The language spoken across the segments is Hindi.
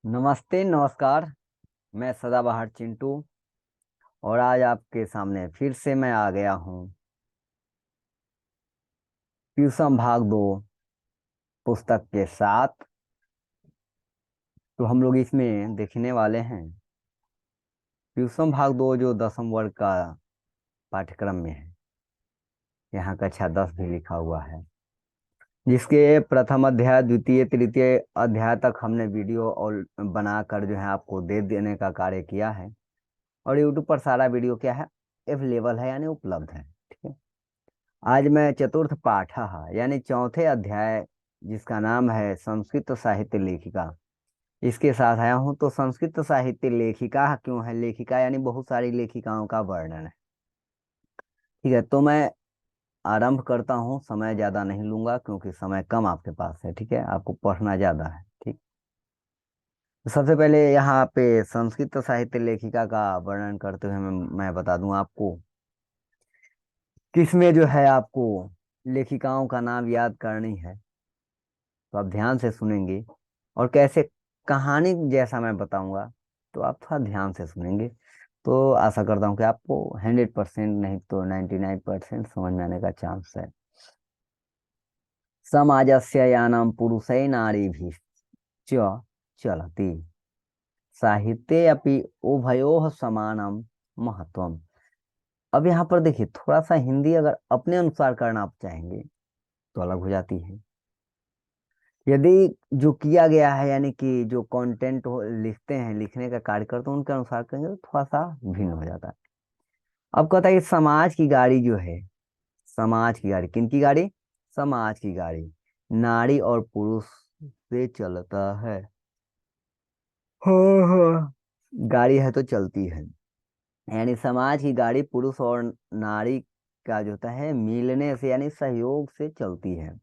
नमस्ते नमस्कार। मैं सदाबहार चिंटू और आज आपके सामने फिर से मैं आ गया हूँ ट्यूशन भाग दो पुस्तक के साथ। तो हम लोग इसमें देखने वाले हैं ट्यूशन भाग दो जो 10वीं वर्ग का पाठ्यक्रम में है। यहाँ कक्षा 10 भी लिखा हुआ है, जिसके प्रथम अध्याय द्वितीय तृतीय अध्याय तक हमने वीडियो और बनाकर जो है आपको दे देने का कार्य किया है। और यूट्यूब पर सारा वीडियो क्या है, अवेलेबल है यानी उपलब्ध है। ठीक है। आज मैं चतुर्थ पाठ यानी चौथे अध्याय, जिसका नाम है संस्कृत साहित्य लेखिका, इसके साथ आया हूँ। तो संस्कृत साहित्य लेखिका क्यों है? लेखिका यानी बहुत सारी लेखिकाओं का वर्णन है। ठीक है, तो मैं आरंभ करता हूँ। समय ज्यादा नहीं लूंगा क्योंकि समय कम आपके पास है। ठीक है, आपको पढ़ना ज्यादा है। ठीक। तो सबसे पहले यहाँ पे संस्कृत साहित्य लेखिका का वर्णन करते हुए मैं बता दूं आपको किसमें जो है आपको लेखिकाओं का नाम याद करनी है। तो आप ध्यान से सुनेंगे और कैसे कहानी जैसा मैं बताऊंगा, तो आप थोड़ा ध्यान से सुनेंगे। तो आशा करता हूँ कि आपको 100% नहीं तो 99% समझ में आने का चांस है। समाजस्य यानम पुरुषै नारीभिः च चलति साहित्ये अपि उभयोः समानम महत्वम। अब यहाँ पर देखिए, थोड़ा सा हिंदी अगर अपने अनुसार करना आप चाहेंगे तो अलग हो जाती है। यदि जो किया गया है यानी कि जो कंटेंट लिखते हैं, लिखने का कार्य करते हैं, उनके अनुसार करेंगे तो थोड़ा सा भिन्न हो जाता है। अब कहता है कि समाज की गाड़ी जो है, समाज की गाड़ी किन की गाड़ी? समाज की गाड़ी नारी और पुरुष से चलता है। हाँ हाँ, गाड़ी है तो चलती है। यानी समाज की गाड़ी पुरुष और नारी का जो होता है मिलने से यानी सहयोग से चलती है।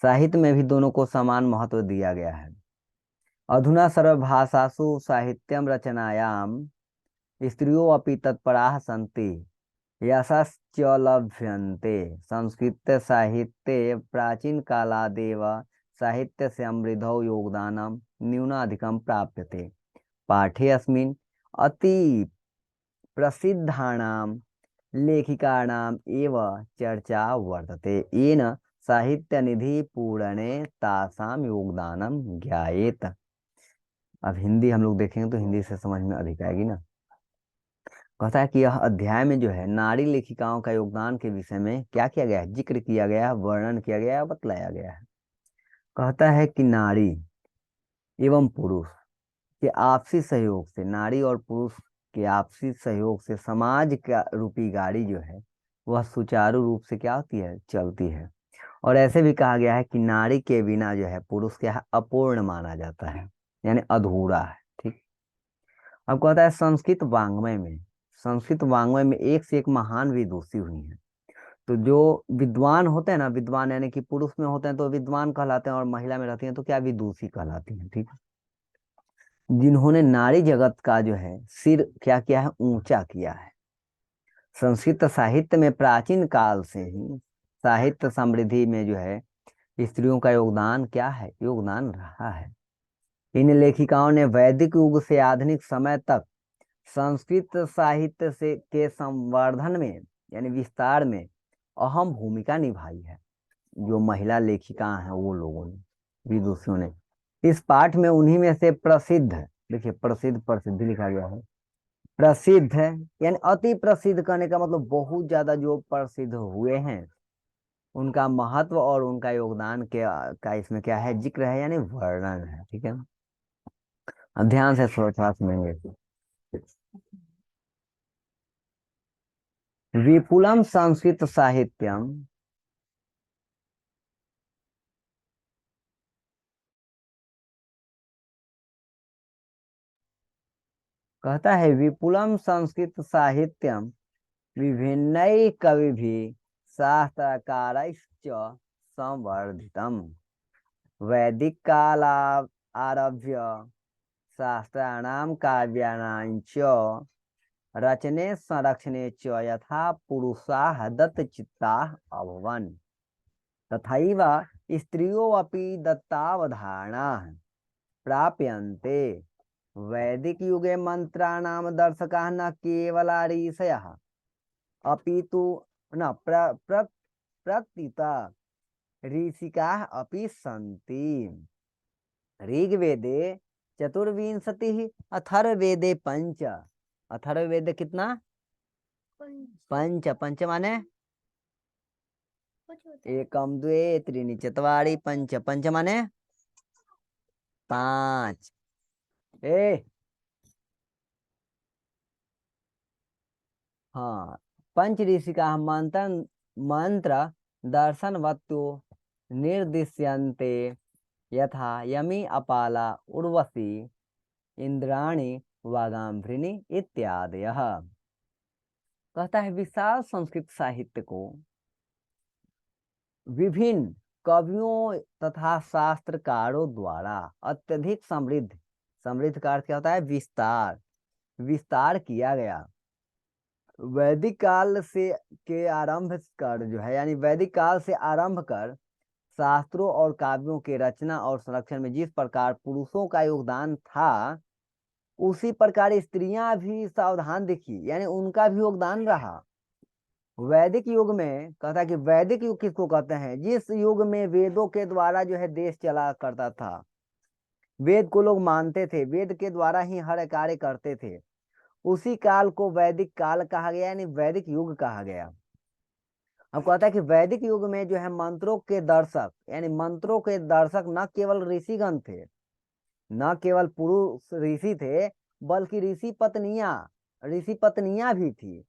साहित्य में भी दोनों को समान महत्व दिया गया है। अधुना सर्वभाषासु साहित्यं रचनायां स्त्रियो अपि तत्पराः सन्ति यशश्च लभ्यन्ते। संस्कृत साहित्ये प्राचीन कालादेव साहित्य समृद्धौ योगदानं न्यूनाधिकं प्राप्यते। पाठे अस्मिन् अति प्रसिद्धानां लेखिकाणाम् एव चर्चा वर्तते, येन साहित्यनिधि पूरणे तासां योगदानं ज्ञायेत। अब हिंदी हम लोग देखेंगे तो हिंदी से समझ में अधिक आएगी ना। कहता है कि यह अध्याय में जो है नारी लेखिकाओं का योगदान के विषय में क्या किया गया है, जिक्र किया गया है, वर्णन किया गया है, बतलाया गया है। कहता है कि नारी एवं पुरुष के आपसी सहयोग से, नारी और पुरुष के आपसी सहयोग से समाज का रूपी गाड़ी जो है वह सुचारू रूप से क्या होती है, चलती है। और ऐसे भी कहा गया है कि नारी के बिना जो है पुरुष क्या है, अपूर्ण माना जाता है यानी अधूरा है। ठीक। अब कहता है संस्कृत वांग्मय में एक से एक महान विदुषी हुई हैं। तो जो विद्वान होते हैं ना, विद्वान यानी कि पुरुष में होते हैं तो विद्वान कहलाते हैं और महिला में रहती हैं तो क्या, विदुषी कहलाती हैं। ठीक। जिन्होंने नारी जगत का जो है सिर क्या किया है, ऊंचा किया है। संस्कृत साहित्य में प्राचीन काल से ही साहित्य समृद्धि में जो है स्त्रियों का योगदान क्या है, योगदान रहा है। इन लेखिकाओं ने वैदिक युग से आधुनिक समय तक संस्कृत साहित्य से के संवर्धन में यानी विस्तार में अहम भूमिका निभाई है। जो महिला लेखिका हैं वो लोगों ने, विदुषियों ने। इस पाठ में उन्हीं में से प्रसिद्ध, देखिए प्रसिद्ध प्रसिद्धि लिखा गया है। प्रसिद्ध है यानी अति प्रसिद्ध करने का मतलब बहुत ज्यादा जो प्रसिद्ध हुए हैं उनका महत्व और उनका योगदान के का इसमें क्या है, जिक्र है यानी वर्णन है। ठीक है, अब ध्यान से थोड़ा सुनेंगे। विपुलम संस्कृत साहित्यम, कहता है विपुलम संस्कृत साहित्यम विभिन्न कविभिः शास्त्रकारैश्च संवर्धितम। वैदिक काल आरभ्य शास्त्राणां काव्यानां च रचने संरक्षणे च यथा पुरुषाः दत्तचित्ताः अभवन् तथैव स्त्रियो अपि दत्तावधानाः। प्राप्यन्ते। वैदिक युगे मंत्राणाम दर्शकाः न केवला ऋषयः अपितु न प्रतीता ऋषिकाः अपि सन्ति। ऋग्वेदे चतुर्विंशतिः, अथर्ववेदे पंच। अथर्ववेद कितना? पंच। पंच माने एकम द्वे त्रीणि चत्वारि पंच। पंच माने पांच। ए हाँ, पंच ऋषिका मंत्र दर्शनवत्यो निर्दिश्यन्ते यथा यमी अपाला उर्वशी इंद्राणी वागाम्भृणी इत्यादयः। कहता है विशाल संस्कृत साहित्य को विभिन्न कवियों तथा शास्त्रकारों द्वारा अत्यधिक समृद्ध, समृद्ध का अर्थ क्या होता है? विस्तार, विस्तार किया गया। वैदिक काल से के आरंभ कर जो है, यानी वैदिक काल से आरंभ कर शास्त्रों और काव्यों के रचना और संरक्षण में जिस प्रकार पुरुषों का योगदान था, उसी प्रकार स्त्रियां भी सावधान दिखी, यानी उनका भी योगदान रहा। वैदिक युग में कहता है कि वैदिक युग किसको कहते हैं? जिस युग में वेदों के द्वारा जो है देश चला करता था, वेद को लोग मानते थे, वेद के द्वारा ही हर कार्य करते थे, उसी काल को वैदिक काल कहा गया, यानी वैदिक युग कहा गया। अब कहता है कि वैदिक युग में जो है मंत्रों के दर्शक, यानी मंत्रों के दर्शक न केवल ऋषिगण थे, न केवल पुरुष ऋषि थे, बल्कि ऋषि पत्नियां भी थी।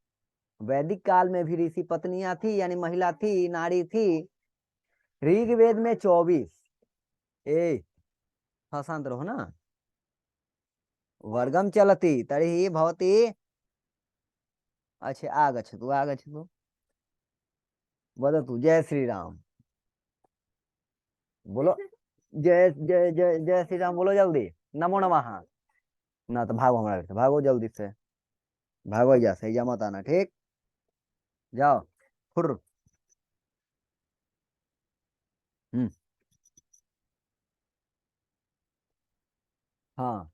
वैदिक काल में भी ऋषि पत्नियां थी, यानी महिला थी, नारी थी। ऋग्वेद में 24। शांत रहो ना। वर्गम चलती तर्हि भवती। अच्छा आगच्छतु आगच्छतु। वदतु जय श्री राम। बोलो जय जय जय जय श्री राम बोलो जल्दी। नमो नमः। ना तो भागो, हमारे से भागो जल्दी से, भागो जा सही जा मत आना, ठीक? जाओ फुर। हम्म। हाँ,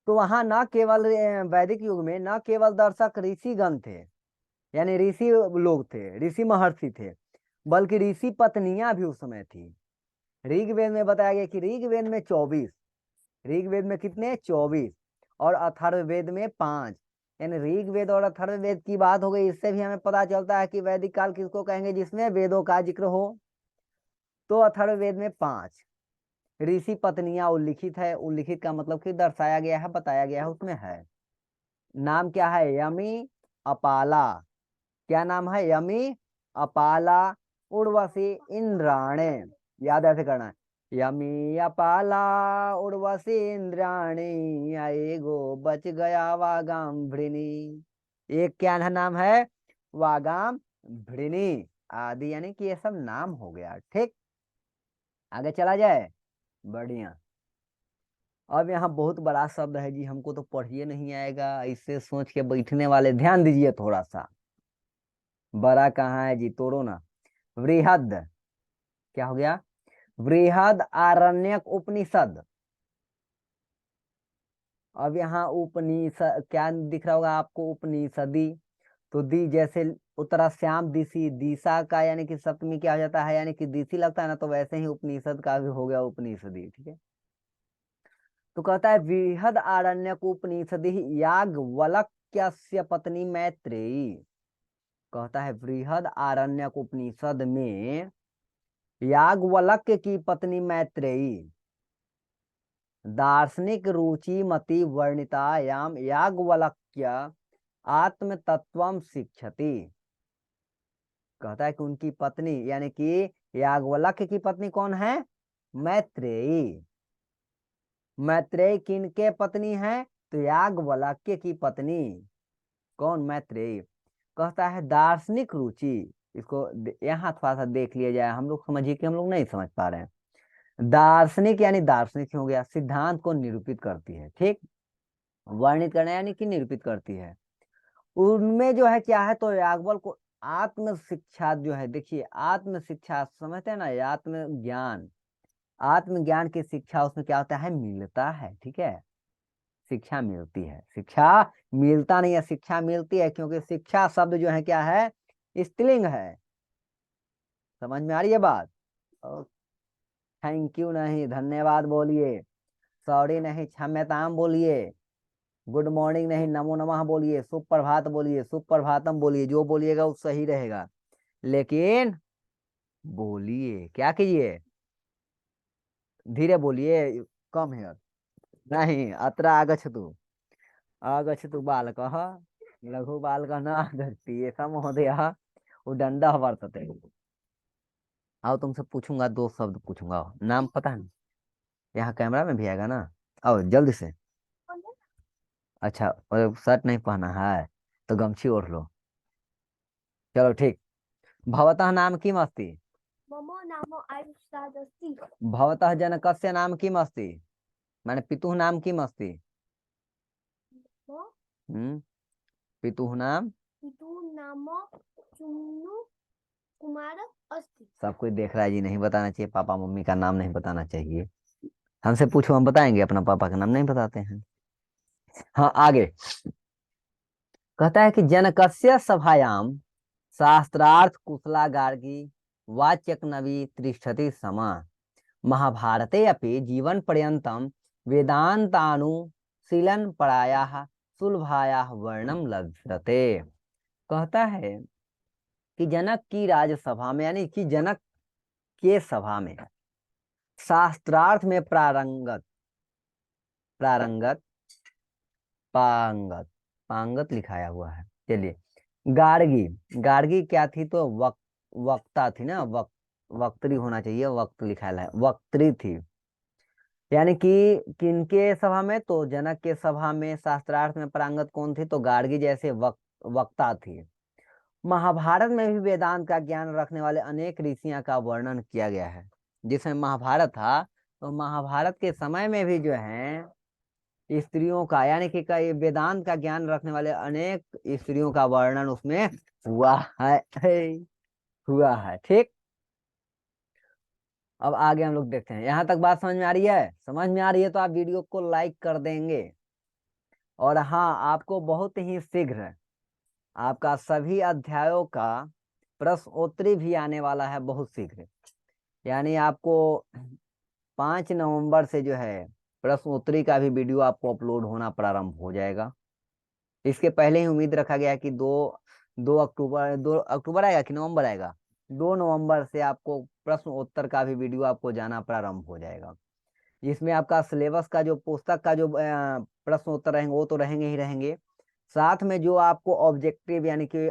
तो वहां न केवल वैदिक युग में न केवल दर्शक ऋषिगण थे, यानी ऋषि लोग थे, ऋषि महर्षि थे, बल्कि ऋषि पत्नियां भी उस समय थी। ऋग्वेद में बताया गया कि ऋग्वेद में 24, ऋग्वेद में कितने? 24, और अथर्ववेद में 5। यानी ऋग्वेद और अथर्ववेद की बात हो गई, इससे भी हमें पता चलता है कि वैदिक काल किसको कहेंगे? जिसमें वेदों का जिक्र हो। तो अथर्ववेद में 5 ऋषि पत्नियां उल्लिखित है। उल्लिखित का मतलब कि दर्शाया गया है, बताया गया है, उसमें है। नाम क्या है? यमी, अपाला। क्या नाम है? यमी, अपाला, उर्वशी, इंद्राणे। याद ऐसे करना है। यमी अपाला उर्वशी इंद्राणी आए गो बच गया वागाम भृणी। एक क्या नाम है? वागाम भृणी आदि, यानी कि ये सब नाम हो गया। ठीक, आगे चला जाए। बढ़िया। अब यहाँ बहुत बड़ा शब्द है जी, हमको तो पढ़िए नहीं आएगा, इससे सोच के बैठने वाले ध्यान दीजिए थोड़ा सा। बड़ा कहाँ है जी? तोड़ो ना। वृहद। क्या हो गया? वृहद आरण्यक उपनिषद। अब यहाँ उपनिषद क्या दिख रहा होगा आपको? उपनिषदी। तो दी जैसे उत्तरा श्याम दिशी, दिशा का यानी कि सप्तमी क्या हो जाता है? यानी कि दिशी लगता है ना, तो वैसे ही उपनिषद का भी हो गया उपनिषदी। ठीक है। तो कहता है वृहद आरण्यक उपनिषदि याज्ञवल्क्यस्य पत्नी मैत्रेयी। कहता है वृहद आरण्यक उपनिषद में याज्ञवल्क्य की पत्नी मैत्रेयी दार्शनिक रुचिमती वर्णितायाम याज्ञवल्क्य आत्म तत्वम शिक्षति। कहता है कि उनकी पत्नी, यानी कि याज्ञवल्क्य की पत्नी कौन है? मैत्रेयी। मैत्रेयी किनके पत्नी है? तो याज्ञवल्क्य की पत्नी। कौन? मैत्रेयी। कहता है दार्शनिक रुचि। इसको यहाँ थोड़ा सा देख लिया जाए, हम लोग समझिए कि हम लोग नहीं समझ पा रहे हैं। दार्शनिक यानी दार्शनिक हो गया, सिद्धांत को निरूपित करती है। ठीक, वर्णित करना यानी कि निरूपित करती है। उनमें जो है क्या है? तो याज्ञवल्क्य को आत्म शिक्षा जो है, देखिए आत्म शिक्षा समझते हैं ना, आत्म ज्ञान, आत्मज्ञान की शिक्षा उसमें क्या होता है, मिलता है, ठीक है, शिक्षा मिलती है, शिक्षा मिलता नहीं है, शिक्षा मिलती है, क्योंकि शिक्षा शब्द जो है क्या है, स्त्रीलिंग है। समझ में आ रही है बात? थैंक यू नहीं, धन्यवाद बोलिए, सॉरी नहीं, क्षम्यताम बोलिए, गुड मॉर्निंग नहीं, नमो नमः बोलिए, सुप्रभात बोलिए, सुप्रभातम बोलिए, जो बोलिएगा वो सही रहेगा, लेकिन बोलिए, क्या कीजिए, धीरे बोलिए, कम हियर, नहीं, अत्र आगच्छतु, आगच्छतु बालकः, लघु बालकः न आगच्छति, ऐसा महोदय उदंडः वर्तते। आओ तुमसे पूछूंगा, दो शब्द पूछूंगा, नाम पता है? यहाँ कैमरा में भी आएगा ना? आओ जल्दी से। अच्छा, और शर्ट नहीं पहना है तो गमछी ओढ़ लो। चलो ठीक। भवतः नाम किम अस्ति? मम नाम आयुष्ताद् अस्ति। भवतः जनकस्य नाम किम अस्ति? माने पितुः नाम किम अस्ति? मम हम्म, पितुः नाम? पितुः नाम चुन्नू कुमार अस्ति। सब कोई देख रहा है जी, नहीं बताना चाहिए, पापा मम्मी का नाम नहीं बताना चाहिए। हमसे पूछो, हम बताएंगे, अपना पापा का नाम नहीं बताते हैं। हाँ आगे, कहता है कि जनकस्य सभायाम शास्त्रार्थ कुशला गार्गी वाच्यक नवी तिष्ठति समा महाभारते अपि जीवन पर्यंतम वेदांतानुशीलन परायाः सुलभायाः वर्णम लभ्यते। कहता है कि जनक की राजसभा में, यानी कि जनक के सभा में, शास्त्रार्थ में प्रारंगत, प्रारंगत, पांगत, पांगत लिखाया हुआ है, चलिए, गार्गी, गार्गी क्या थी, तो वक्ता थी ना, वक्त्री होना चाहिए, वक्त लिखा है, वक्त्री थी, यानी कि किनके सभा में, तो जनक के सभा में शास्त्रार्थ में पारंगत कौन थी, तो गार्गी जैसे वक्ता थी। महाभारत में भी वेदांत का ज्ञान रखने वाले अनेक ऋषियों का वर्णन किया गया है। जिसमें महाभारत था, तो महाभारत के समय में भी जो है स्त्रियों का, यानी कि कई वेदांत का ज्ञान रखने वाले अनेक स्त्रियों का वर्णन उसमें हुआ है, हुआ है, ठीक। अब आगे हम लोग देखते हैं, यहां तक बात समझ में आ रही है? समझ में आ रही है तो आप वीडियो को लाइक कर देंगे। और हाँ, आपको बहुत ही शीघ्र आपका सभी अध्यायों का प्रश्नोत्तरी भी आने वाला है, बहुत शीघ्र, यानी आपको 5 नवंबर से जो है प्रश्नोत्तरी का भी वीडियो आपको अपलोड होना प्रारंभ हो जाएगा। इसके पहले ही उम्मीद रखा गया है कि 2 अक्टूबर आएगा कि नवंबर आएगा, 2 नवंबर से आपको प्रश्न उत्तर का भी वीडियो आपको जाना प्रारंभ हो जाएगा। जिसमें आपका सिलेबस का जो पुस्तक का जो प्रश्न उत्तर रहेंगे वो तो रहेंगे ही रहेंगे, साथ में जो आपको ऑब्जेक्टिव, यानी कि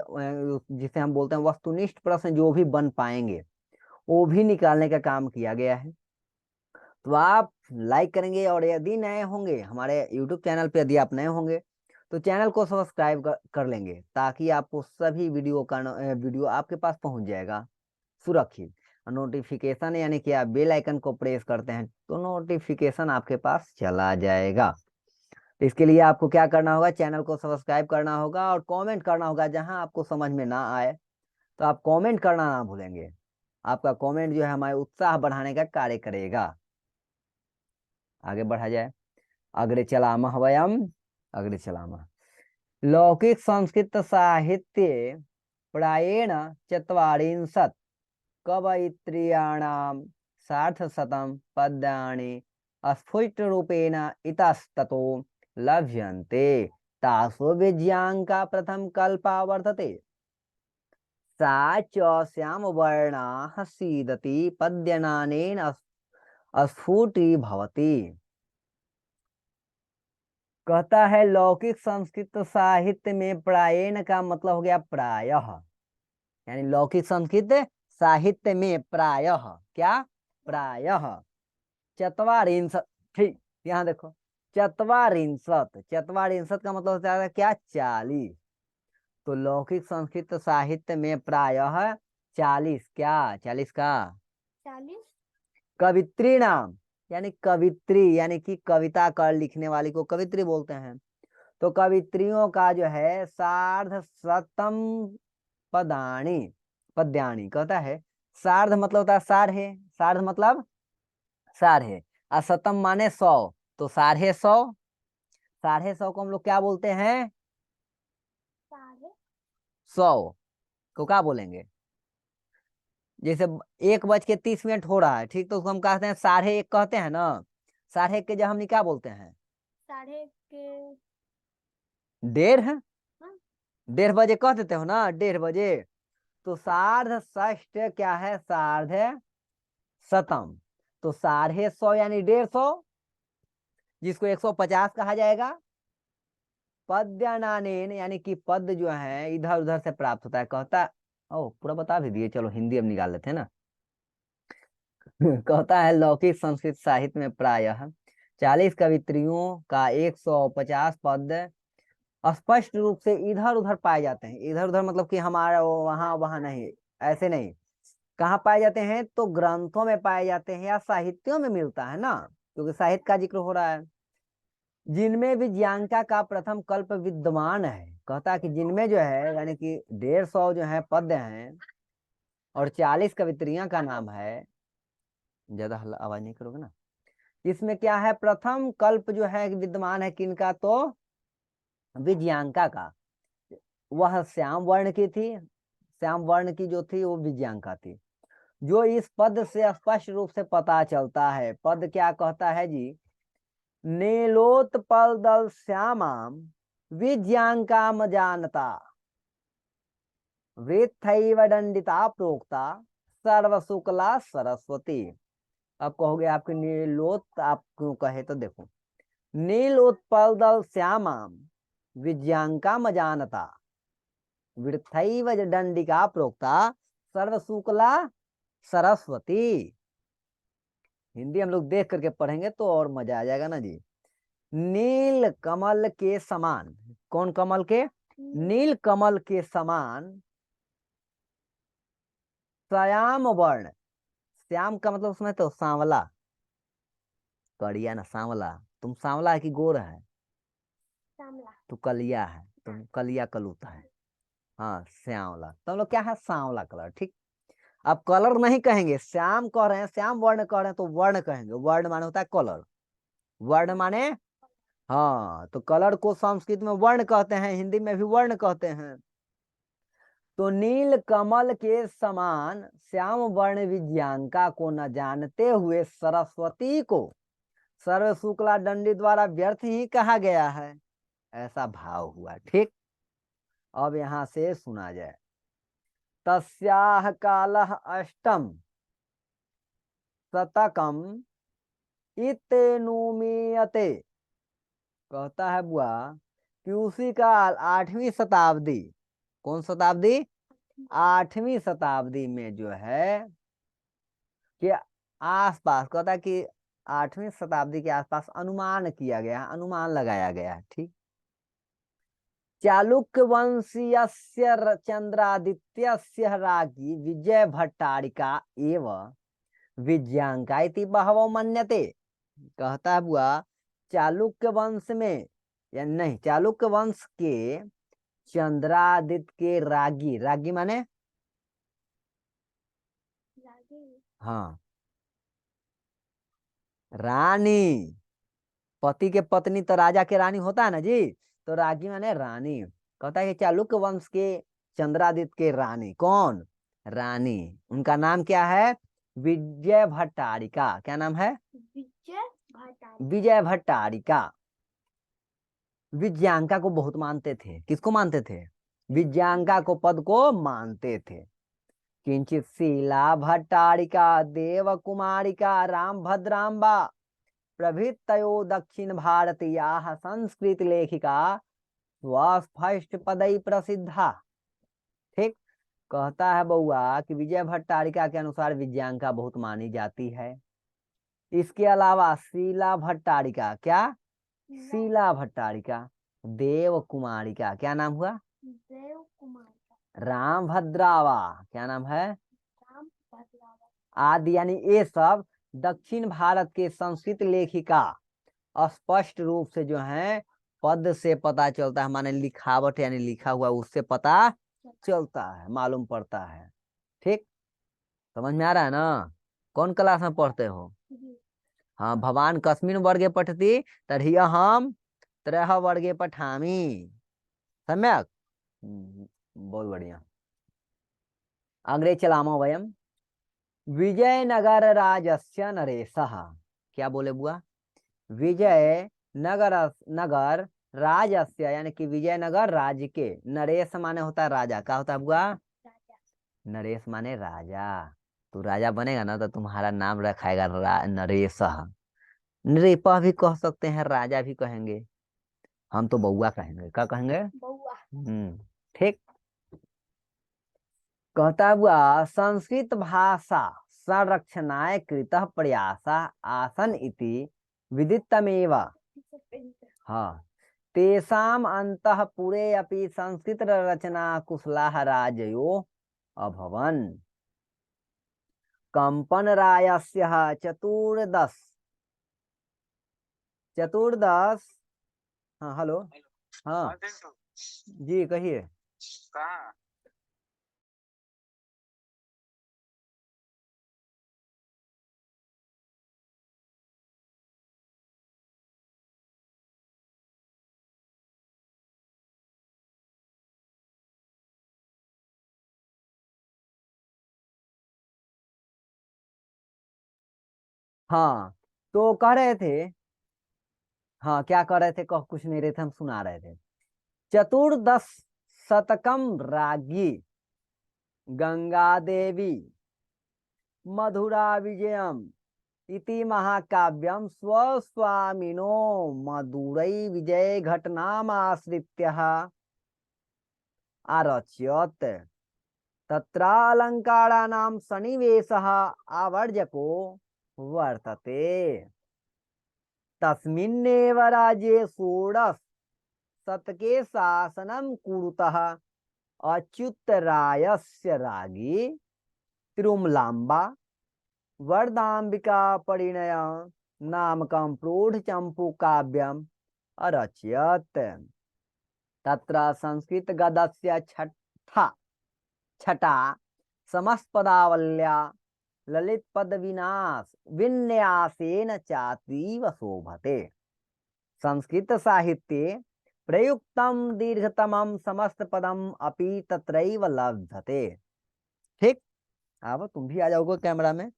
जिसे हम बोलते हैं वस्तुनिष्ठ प्रश्न जो भी बन पाएंगे वो भी निकालने का काम किया गया है। तो आप लाइक करेंगे, और यदि नए होंगे हमारे यूट्यूब चैनल पे, यदि आप नए होंगे तो चैनल को सब्सक्राइब कर लेंगे, ताकि आपको सभी वीडियो का वीडियो आपके पास पहुंच जाएगा सुरक्षित। नोटिफिकेशन, यानी कि आप बेल आइकन को प्रेस करते हैं तो नोटिफिकेशन आपके पास चला जाएगा। तो इसके लिए आपको क्या करना होगा, चैनल को सब्सक्राइब करना होगा और कमेंट करना होगा। जहां आपको समझ में ना आए तो आप कमेंट करना ना भूलेंगे, आपका कमेंट जो है हमारे उत्साह बढ़ाने का कार्य करेगा। आगे बढ़ा जाए, अग्रे चलामः वयम, अग्रे चलामः। लौकिक संस्कृत साहित्ये प्रायेण 40 कवयित्र्याणां सार्धशतं पद्यानि स्फुटरूपेण इतस्ततो लभ्यन्ते। तासु विज्ञाङ्का प्रथम कल्पा वर्तते, सा च श्यामवर्णाः सीदति पद्यनानेन स्फुटीभवति। कहता है लौकिक संस्कृत साहित्य में प्रायेण का मतलब हो गया प्रायः, यानी लौकिक संस्कृत साहित्य में प्रायः, क्या, प्रायः 44, ठीक, यहाँ देखो, 44, 44 का मतलब होता है क्या, 40। तो लौकिक संस्कृत साहित्य में प्रायः 40, क्या, 40 का 40 कवित्री नाम, यानी कवित्री, यानी कि कविता कर लिखने वाली को कवित्री बोलते हैं। तो कवित्रियों का जो है सार्धशतम पदानी, पद्यानी, कहता है सार्ध मतलब होता है सार है, सार्ध मतलब साढ़े, और शतम माने 100, तो 150, 150 को हम लोग क्या बोलते हैं? साढ़े 100 को क्या बोलेंगे? जैसे 1:30 हो रहा है, ठीक, तो उसको हम कहते हैं 1:30 कहते हैं ना। 1:30 के जब हम क्या बोलते हैं? साढ़े के 1:30, हाँ 1:30 कह देते हो ना, 1:30। तो सार्ध षष्ठ क्या है? सार्ध शतम। तो 150 यानी 150, जिसको 150 कहा जाएगा। पद्यनानेन यानी कि पद जो है इधर उधर से प्राप्त होता है। कहता, ओ पूरा बता भी दिए, चलो हिंदी अब निकाल लेते हैं ना। कहता है लौकिक संस्कृत साहित्य में प्रायः 40 कवित्रियों का 150 पद स्पष्ट रूप से इधर उधर पाए जाते हैं। इधर उधर मतलब कि हमारा वहां वहां नहीं, ऐसे नहीं। कहाँ पाए जाते हैं? तो ग्रंथों में पाए जाते हैं या साहित्यों में मिलता है ना, क्योंकि साहित्य का जिक्र हो रहा है। जिनमें विज्ञानका का प्रथम कल्प विद्यमान है। कहता है कि जिनमें जो है यानी कि 150 जो है पद्य हैं और 40 कवित्रियां का नाम है। ज्यादा हल्ला आवाज नहीं करोगे ना। इसमें क्या है? प्रथम कल्प जो है विद्यमान है किनका? तो विज्ञानका का। वह श्याम वर्ण की थी, श्याम वर्ण की जो थी वो विज्ञानका थी। जो इस पद से स्पष्ट रूप से पता चलता है। पद क्या कहता है जी? नीलोत्पल दल श्यामाम विज्ञानकाम जानता, वृथैव दंडिता प्रोक्ता, सर्वशुक्ला सरस्वती। अब कहोगे आपके नीलोत, आप क्यों कहे? तो देखो, नीलोत्पल दल श्यामाम विज्ञानकाम जानता, वृथैव दंडिका प्रोक्ता, सर्वशुक्ला सरस्वती। हिंदी हम लोग देख करके पढ़ेंगे तो और मजा आ जाएगा ना जी। नील कमल के समान, कौन कमल के? नील कमल के समान श्याम वर्ण। श्याम का मतलब उसमें तो सांवला, करिया ना सांवला। तुम सांवला है कि गोर है? श्यामला तू कलिया है, तुम कलिया कलूता है। हाँ श्यामला, तो हम लोग क्या है? सांवला कलर, ठीक। अब कलर नहीं कहेंगे, श्याम कह रहे हैं, श्याम वर्ण कह रहे हैं तो वर्ण कहेंगे। वर्ण माने होता है कलर, वर्ण माने, हाँ, तो कलर को संस्कृत में वर्ण कहते हैं, हिंदी में भी वर्ण कहते हैं। तो नील कमल के समान श्याम वर्ण विज्ञानका को न जानते हुए सरस्वती को सर्व शुक्ला दंडी द्वारा व्यर्थ ही कहा गया है, ऐसा भाव हुआ, ठीक। अब यहां से सुना जाए। तस्याह कालः अष्टम शतकम इतेनुमीयते। कहता है बुआ कि उसी काल 8वीं शताब्दी, कौन शताब्दी? 8वीं शताब्दी में जो है कि आसपास, कहता है कि 8वीं शताब्दी के आसपास अनुमान किया गया, अनुमान लगाया गया है, ठीक। चालुक्य वंशीयस्य चंद्रादित्यस्य राज्ञी विजय भट्टारिका एव विज्ञानका इति बहवो मन्यते। कहता है बुआ चालुक्य वंश में, या नहीं, चालुक्य वंश के चंद्रादित्य के रागी, रागी माने, रागी हाँ, रानी। पति के पत्नी तो राजा के रानी होता है ना जी, तो रागी माने रानी। कहता है कि चालुक्य वंश के चंद्रादित्य के रानी, कौन? रानी। उनका नाम क्या है? विजय भट्टारिका। क्या नाम है? विजय भट्टारिका। विजय भट्टारिका। विज्ञानका को बहुत मानते थे। किसको मानते थे? विज्ञानका को, पद को मानते थे। किंचित शीला भट्टारिका देव कुमारिका राम भद्राम्बा प्रभृतयो दक्षिण भारतीया संस्कृत लेखिका स्वस्पष्ट पदई प्रसिद्धा, ठीक। कहता है बउआ कि विजय भट्टारिका के अनुसार विज्ञानका बहुत मानी जाती है। इसके अलावा शीला भट्टारिका, क्या? शीला भट्टारिका, देव कुमारिका, क्या नाम हुआ? देव कुमार राम भद्रावा, क्या नाम है? राम भद्रावा आदि, यानी ये सब दक्षिण भारत के संस्कृत लेखिका स्पष्ट रूप से जो है पद से पता चलता है, माने लिखावट यानी लिखा हुआ उससे पता चलता है, मालूम पड़ता है, ठीक। समझ में आ रहा है ना? कौन क्लास में पढ़ते हो? जी हाँ, भवान कस्मिन् वर्गे पठति तर्हि अहम त्रयः वर्गे पठामि। सम्यक। बहुत बढ़िया। अग्रे चलामो वयम। विजयनगर राजस्य नरेशः। क्या बोले बुआ? विजय नगर नगर राजस्य यानी कि विजयनगर राज्य के, नरेश माने होता है राजा। क्या होता है बुआ? राजा। नरेश माने राजा। तू राजा बनेगा ना तो तुम्हारा नाम रखाएगा नरेश। नृपा भी कह सकते हैं, राजा भी कहेंगे, हम तो बउआ कहेंगे। क्या कहेंगे? बउआ। ठीक। कहता हुआ संस्कृत भाषा संरक्षणाय कृतः प्रयासा आसन इति विदितमेव। हाँ, तेषाम अंतःपुरे अपि संस्कृत रचना कुशलाः राजयो अभवन्। कंपन रायस्य चतुर्दश चतुर्दश। हाँ हेलो। हाँ जी कहिए। हाँ तो कह रहे थे, हाँ क्या कह रहे थे, कह कुछ नहीं रहे थे, हम सुना रहे थे। चतुर्दश शतकम रागी गंगा देवी मधुरा विजयम इति महाकाव्यम स्वस्वामिनो मधुरै विजय घटनामाश्रित्य आरच्यत। तत्रालंकाराणां सन्निवेशः आवर्जको वर्तते। तस्मिन्नेव राज्ये षोडश शतके शासनं कुरुतः अच्युतरायस्य रागी तिरुमलाम्बा वरदाम्बिका परिणय नामकं प्रौढचम्पू काव्यम् अरचयत्। तत्र संस्कृत गद्यस्य छटा समस्तपदावल्या ललित पद विन्यासेन चातीव शोभते। संस्कृत साहित्ये प्रयुक्तम दीर्घतमम समस्त पदम अपि तत्रैव लभ्यते। ठीक। आओ तुम भी आ जाओगे कैमरा में,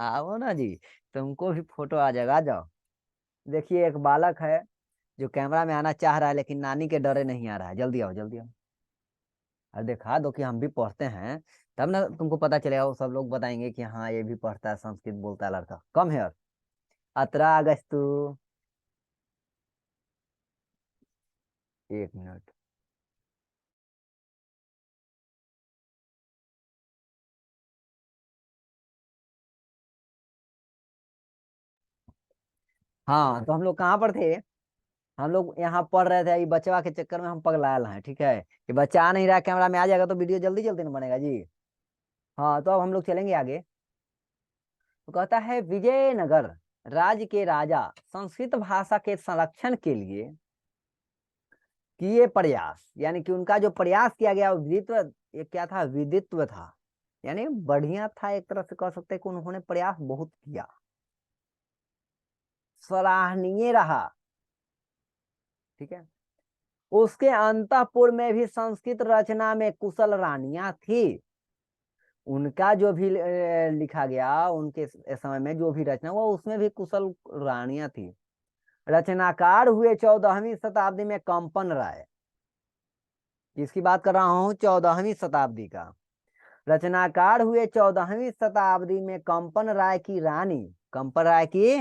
आओ ना जी, तुमको भी फोटो आ जाएगा। आ जाओ। देखिए एक बालक है जो कैमरा में आना चाह रहा है लेकिन नानी के डरे नहीं आ रहा है। जल्दी आओ जल्दी आओ। और दिखा दो कि हम भी पढ़ते हैं, तब ना तुमको पता चलेगा। वो सब लोग बताएंगे कि हाँ ये भी पढ़ता है, संस्कृत बोलता है लड़का। कम हेयर अतरा अगस्तु। एक मिनट। हाँ तो हम लोग कहाँ पर थे? हम लोग यहाँ पढ़ रहे थे। ये बचवा के चक्कर में हम पगलायल हैं। ठीक है, ये बच्चा आ नहीं रहा, कैमरा में आ जाएगा तो वीडियो जल्दी जल्दी नहीं बनेगा जी। हाँ तो अब हम लोग चलेंगे आगे। तो कहता है विजयनगर राज्य के राजा संस्कृत भाषा के संरक्षण के लिए किए प्रयास, यानी कि उनका जो प्रयास किया गया वो विदित्व, ये क्या था? विदित्व था, यानी बढ़िया था। एक तरह से कह सकते हैं कि उन्होंने प्रयास बहुत किया, सराहनीय रहा। ठीक है। उसके अंतःपुर में भी संस्कृत रचना में कुशल रानियां थी। उनका जो भी लिखा गया उनके समय में जो भी रचना हुआ उसमें भी कुशल रानियां थी। रचनाकार हुए 14वीं शताब्दी में कंपन राय। किसकी बात कर रहा हूँ? 14वीं शताब्दी का। रचनाकार हुए 14वीं शताब्दी में कंपन राय की रानी, कंपन राय की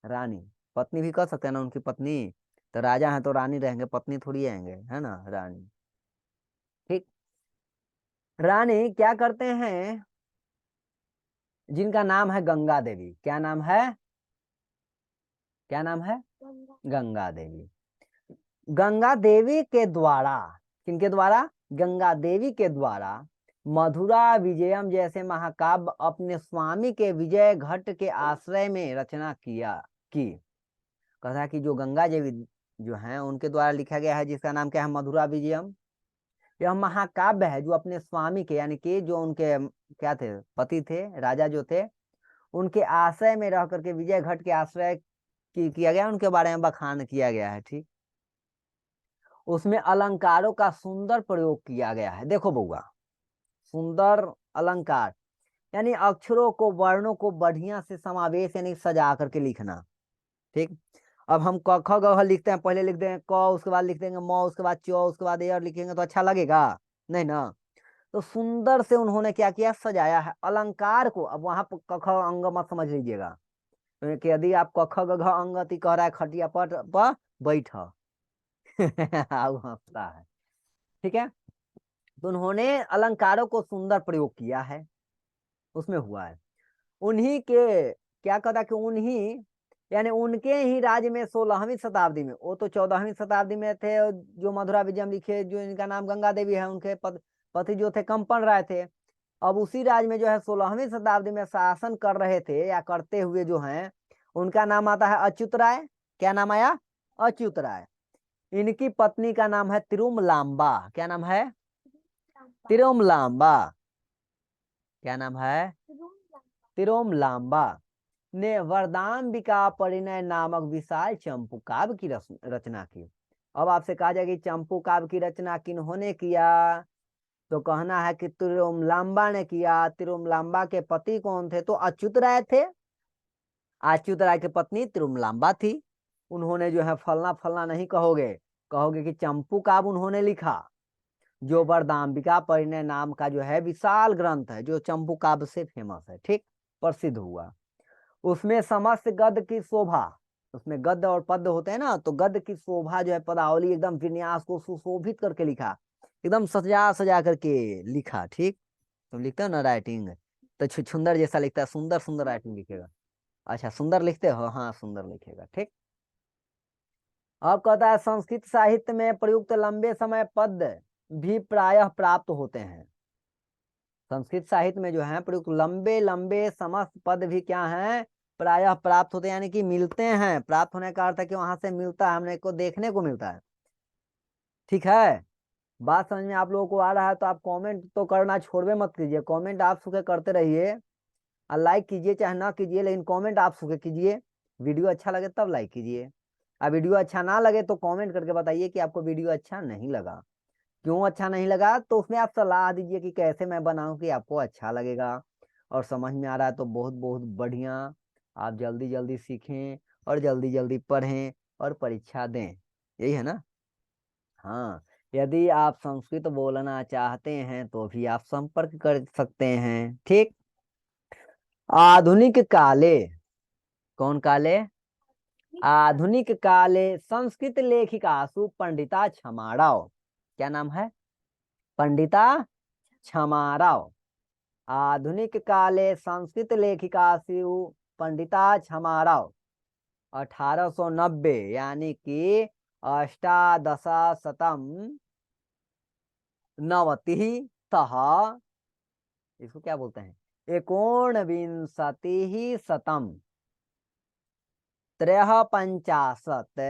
रानी, पत्नी भी कह सकते हैं ना, उनकी पत्नी। तो राजा है तो रानी रहेंगे, पत्नी थोड़ी आएंगे, है ना, रानी। ठीक। रानी क्या करते हैं? जिनका नाम है गंगा देवी। क्या नाम है? क्या नाम है? गंगा। गंगा देवी। गंगा देवी के द्वारा, किनके द्वारा? गंगा देवी के द्वारा मधुरा विजयम जैसे महाकाव्य अपने स्वामी के विजय घट के आश्रय में रचना की। कहा कि जो गंगा देवी जो हैं उनके द्वारा लिखा गया है, जिसका नाम क्या है? मधुरा विजयम। यह महाकाव्य है जो अपने स्वामी के, यानी कि जो उनके क्या थे? पति थे, राजा जो थे, उनके आश्रय में रह करके विजय घट के आश्रय किया गया, उनके बारे में बखान किया गया है। ठीक, उसमें अलंकारों का सुंदर प्रयोग किया गया है। देखो बउआ, सुंदर अलंकार यानी अक्षरों को, वर्णों को बढ़िया से समावेश यानी सजा करके लिखना। ठीक, अब हम क ख ग घ लिखते हैं, पहले लिख देंगे क, उसके बाद लिख देंगे म, उसके बाद च, उसके बाद ए और लिखेंगे तो अच्छा लगेगा नहीं ना। तो सुंदर से उन्होंने क्या किया, सजाया है अलंकार को। अब वहां पर क ख अंग मत समझ लीजिएगा, कि यदि आप क ख ग घ अंगति कह रहा है खटिया पर बैठ हंसता है। ठीक है, तो उन्होंने अलंकारों को सुंदर प्रयोग किया है, उसमें हुआ है। उन्हीं के क्या कहता कि उन्हीं यानी उनके ही राज्य में 16वीं शताब्दी में, वो तो 14वीं शताब्दी में थे, जो मधुरा विजयम लिखे, जो इनका नाम गंगा देवी है, उनके पति जो थे कंपन राय थे। अब उसी राज्य में जो है 16वीं शताब्दी में शासन कर रहे थे या करते हुए जो हैं, उनका नाम आता है अच्युत राय। क्या नाम आया, अच्युत राय। इनकी पत्नी का नाम है तिरुमलांबा। क्या नाम है, तिरुमलांबा। क्या नाम है, तिरुमलांबा ने वरदाम्बिका परिणय नामक विशाल चंपू काव्य की रचना की। अब आपसे कहा जाए कि चंपू काव्य की रचना किन्होंने किया, तो कहना है कि तिरुमलांबा ने किया। तिरुमलांबा के पति कौन थे, तो अच्युत राय थे। अच्युत राय की पत्नी तिरुमलांबा थी। उन्होंने जो है फलना फलना नहीं कहोगे, कहोगे कि चंपू काव्य उन्होंने लिखा, जो वरदाम्बिका परिणय नाम का जो है विशाल ग्रंथ है, जो चंपू काव्य से फेमस है। ठीक, प्रसिद्ध हुआ। उसमें समस्त गद्य की शोभा, उसमें गद्य और पद्य होते हैं ना, तो गद्य की शोभा जो है, पदावली एकदम विन्यास को सुशोभित करके लिखा, एकदम सजा सजा करके लिखा। ठीक, तुम लिखते हो ना राइटिंग, तो छुछुंदर जैसा लिखता है, सुंदर सुंदर राइटिंग लिखेगा। अच्छा, सुंदर लिखते हो, हाँ सुंदर लिखेगा। ठीक, अब कहता है संस्कृत साहित्य में प्रयुक्त लंबे समय पद्य भी प्रायः प्राप्त होते हैं। संस्कृत साहित्य में जो है प्रयुक्त लंबे लंबे समस्त पद भी क्या हैं, प्रायः प्राप्त होते हैं, यानी कि मिलते हैं। प्राप्त होने का अर्थ है कि वहां से मिलता है, हमने को देखने को मिलता है। ठीक है, बात समझ में आप लोगों को आ रहा है तो आप कमेंट तो करना छोड़वे मत कीजिए, कमेंट आप सुखे करते रहिए, और लाइक कीजिए चाहे ना कीजिए, लेकिन कमेंट आप सुखे कीजिए। वीडियो अच्छा लगे तब लाइक कीजिए, अब वीडियो अच्छा ना लगे तो कमेंट करके बताइए कि आपको वीडियो अच्छा नहीं लगा, क्यों अच्छा नहीं लगा, तो उसमें आप सलाह दीजिए कि कैसे मैं बनाऊं कि आपको अच्छा लगेगा। और समझ में आ रहा है तो बहुत बहुत बढ़िया, आप जल्दी जल्दी सीखें और जल्दी जल्दी पढ़ें और परीक्षा दें, यही है ना। हाँ, यदि आप संस्कृत बोलना चाहते हैं तो भी आप संपर्क कर सकते हैं। ठीक, आधुनिक काले, कौन काले, आधुनिक काले संस्कृत लेखिकासु पंडिता छमाड़ाव। क्या नाम है, पंडिता छमाराव। आधुनिक काले संस्कृत लेखिकासु पंडिता छमाराव 1890 यानी कि अष्टादश शतम नवति तः, इसको क्या बोलते हैं, एकोनविंशति शतम त्रयः पंचाशत्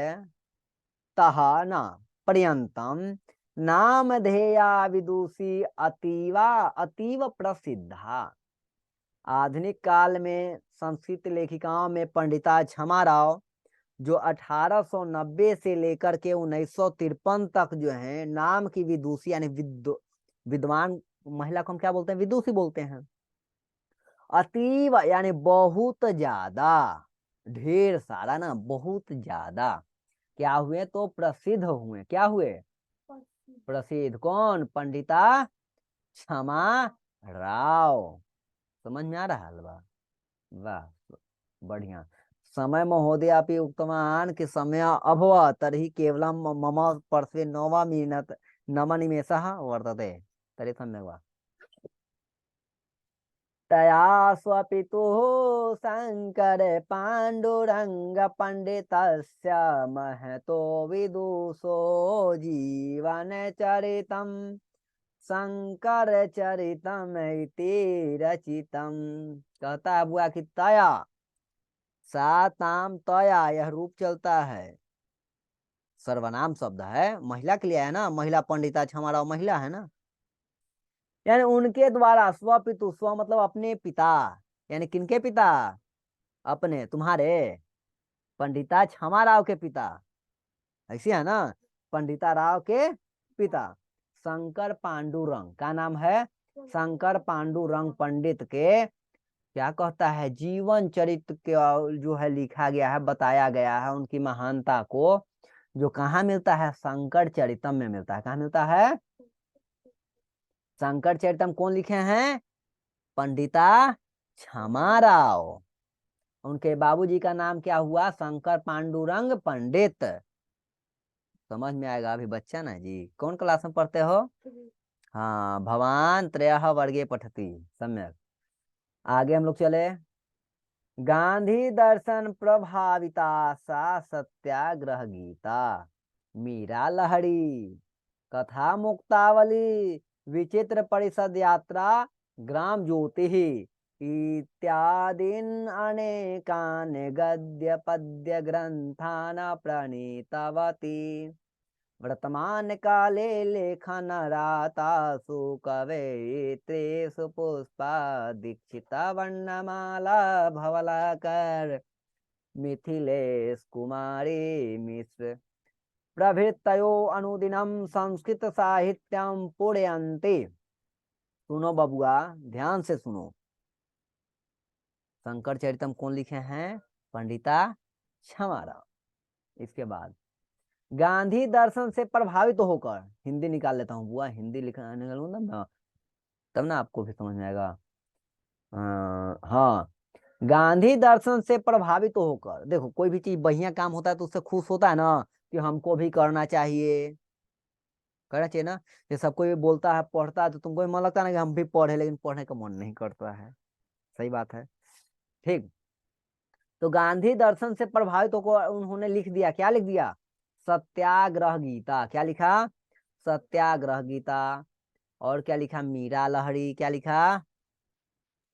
तः न पर्यंतम नामधेया विदुषी अतीवा अतीव प्रसिद्धा। आधुनिक काल में संस्कृत लेखिकाओं में पंडिता छमाराव जो 1890 से लेकर के 1953 तक जो है नाम की विदुषी यानी विद्वान महिला को हम क्या बोलते हैं, विदुषी बोलते हैं। अतीव यानी बहुत ज्यादा, ढेर सारा ना, बहुत ज्यादा क्या हुए, तो प्रसिद्ध हुए। क्या हुए, प्रसिद्ध। कौन, पंडिता क्षमा राव। समझ में आ रहा है बा, वाह बढ़िया। समय महोदयापि उक्तवान् कि समय अभवत् तर्हि केवलं मम पार्श्वे नवनिमेषः वर्तते, तर्हि सम्यक् वा। तया स्वपितुः शङ्कर पाण्डुरङ्ग पण्डितस्य महतो विदुषो जीवनचरितं शंकर चरितम इति रचितम। कहता है बुआ कि तया, साताम तया, यह रूप चलता है, सर्वनाम शब्द है, महिला के लिए है ना, महिला पंडिता हमारा महिला है ना, यानी उनके द्वारा, स्वपितु, स्व मतलब अपने पिता, यानी किनके पिता? अपने, तुम्हारे पंडिता क्षमाराव के पिता, ऐसी है ना, पंडिता राव के पिता शंकर पांडुरंग, का नाम है? शंकर पांडुरंग पंडित के क्या कहता है जीवन चरित्र के जो है लिखा गया है, बताया गया है उनकी महानता को, जो कहाँ मिलता है? शंकर चरितम में मिलता है। कहाँ मिलता है? शंकर चरितम कौन लिखे हैं? पंडिता क्षमाराव। उनके बाबूजी का नाम क्या हुआ? शंकर पांडुरंग पंडित। समझ में आएगा, अभी बच्चा ना जी। कौन क्लास में पढ़ते हो? हाँ, भवान त्रयः वर्गे पठति। सम्यक। आगे हम लोग चले। गांधी दर्शन प्रभाविता सा सत्याग्रह गीता, मीरा लहरी, कथा मुक्तावली, विचित्र परिषद यात्रा, ग्राम ज्योति इत्यादीन अनेकान गद्य पद्य ग्रंथान प्रणीतवती। वर्तमान काले लेखन रातासु कवयित्रीषु पुष्पा दीक्षिता वर्णमाला भवलाकर मिथिलेश कुमारी मिश्र प्रभृतयो अनुदिनम संस्कृत साहित्यम पुण्यन्ते। सुनो बबुआ, ध्यान से सुनो। शंकर चरितम कौन लिखे हैं? पंडिता क्षमाराव। इसके बाद गांधी दर्शन से प्रभावित होकर, हिंदी निकाल लेता हूँ बुआ, हिंदी लिखा निकालूँ ना, तब ना आपको भी समझ में आएगा। हाँ, गांधी दर्शन से प्रभावित होकर, देखो कोई भी चीज बढ़िया काम होता है तो उससे खुश होता है ना, कि हमको भी करना चाहिए, करना चाहिए ना। ये सबको ये बोलता है, पढ़ता है, तो तुमको भी मन लगता है ना कि हम भी पढ़े, लेकिन पढ़ने का मन नहीं करता है। सही बात है, ठीक। तो गांधी दर्शन से प्रभावित होकर उन्होंने लिख दिया, क्या लिख दिया? सत्याग्रह गीता। क्या लिखा? सत्याग्रह गीता। और क्या लिखा? मीरा लहरी। क्या लिखा?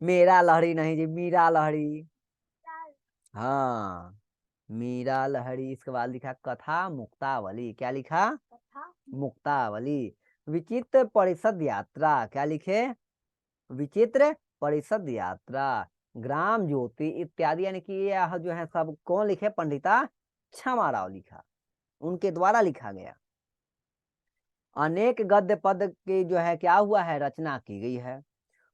मेरा लहरी नहीं जी, मीरा लहरी। हाँ, मीरा लहरी। इसके बाद लिखा कथा मुक्तावली। क्या लिखा? मुक्तावली। विचित्र परिषद यात्रा। क्या लिखे? विचित्र परिषद यात्रा, ग्राम ज्योति इत्यादि। यानी कि यह जो है सब कौन लिखे? पंडिता क्षमाराव लिखा, उनके द्वारा लिखा गया। अनेक गद्य पद की जो है क्या हुआ है? रचना की गई है।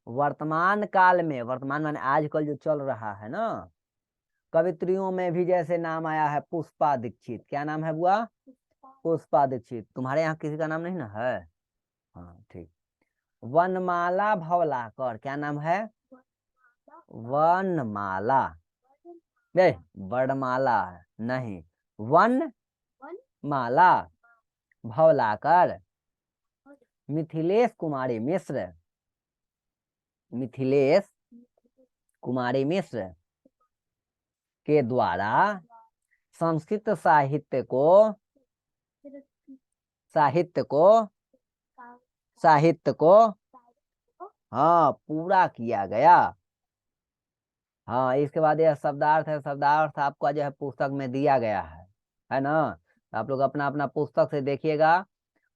वर्तमान काल में, वर्तमान माने आजकल जो चल रहा है ना, कवित्रियों में भी जैसे नाम आया है पुष्पा दीक्षित। क्या नाम है बुआ? पुष्पा दीक्षित। तुम्हारे यहाँ किसी का नाम नहीं ना है? हाँ, ठीक। वनमाला भवलाकर। क्या नाम है? वनमाला, नहीं वर्णमाला नहीं, वन माला भवलाकर मिथिलेश कुमारी मिश्र, मिथिलेश कुमारी मिश्र के द्वारा संस्कृत साहित्य को, साहित्य को, साहित्य को हाँ पूरा किया गया। हाँ, इसके बाद यह शब्दार्थ है। शब्दार्थ आपका जो है पुस्तक में दिया गया है ना। आप लोग अपना अपना पुस्तक से देखिएगा।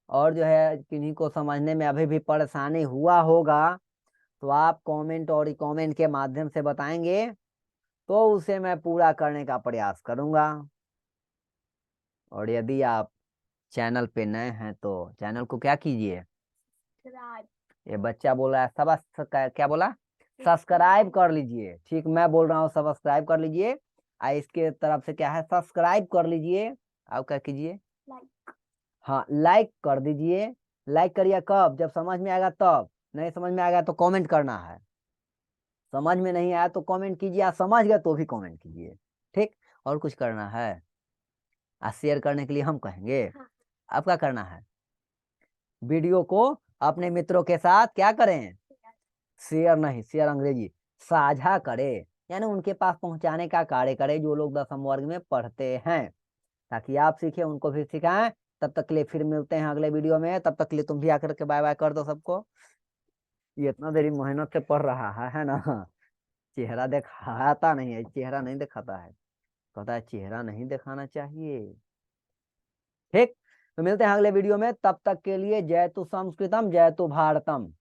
और जो है किन्हीं को समझने में अभी भी परेशानी हुआ होगा तो आप कमेंट और कमेंट के माध्यम से बताएंगे, तो उसे मैं पूरा करने का प्रयास करूंगा। और यदि आप चैनल पे नए हैं तो चैनल को क्या कीजिए? ये बच्चा बोल रहा है सब, क्या बोला? सब्सक्राइब कर लीजिए। ठीक, मैं बोल रहा हूँ सब्सक्राइब कर लीजिए। इसके तरफ से क्या है? सब्सक्राइब कर लीजिए। आप क्या कीजिए? हाँ, लाइक कर दीजिए। लाइक करिए कब? जब समझ में आएगा तब। नहीं समझ में आएगा तो कमेंट करना है। समझ में नहीं आया तो कमेंट कीजिए, आप समझ गए तो भी कमेंट कीजिए। ठीक, और कुछ करना है? शेयर करने के लिए हम कहेंगे। अब क्या करना है? वीडियो को अपने मित्रों के साथ क्या करें? शेयर नहीं, शेयर अंग्रेजी, साझा करें, यानी उनके पास पहुंचाने का कार्य करें जो लोग 10वीं वर्ग में पढ़ते हैं, ताकि आप सीखे, उनको भी सिखाएं। तब तक के लिए फिर मिलते हैं अगले वीडियो में। तब तक के लिए तुम भी आकर के बाय बाय कर दो सबको। ये इतना देरी मेहनत से पढ़ रहा है ना। चेहरा दिखाता नहीं है, चेहरा नहीं दिखाता है, कहता है चेहरा नहीं दिखाना चाहिए। ठीक, तो मिलते हैं अगले वीडियो में। तब तक के लिए जय तु संस्कृतम जय तु भारतम।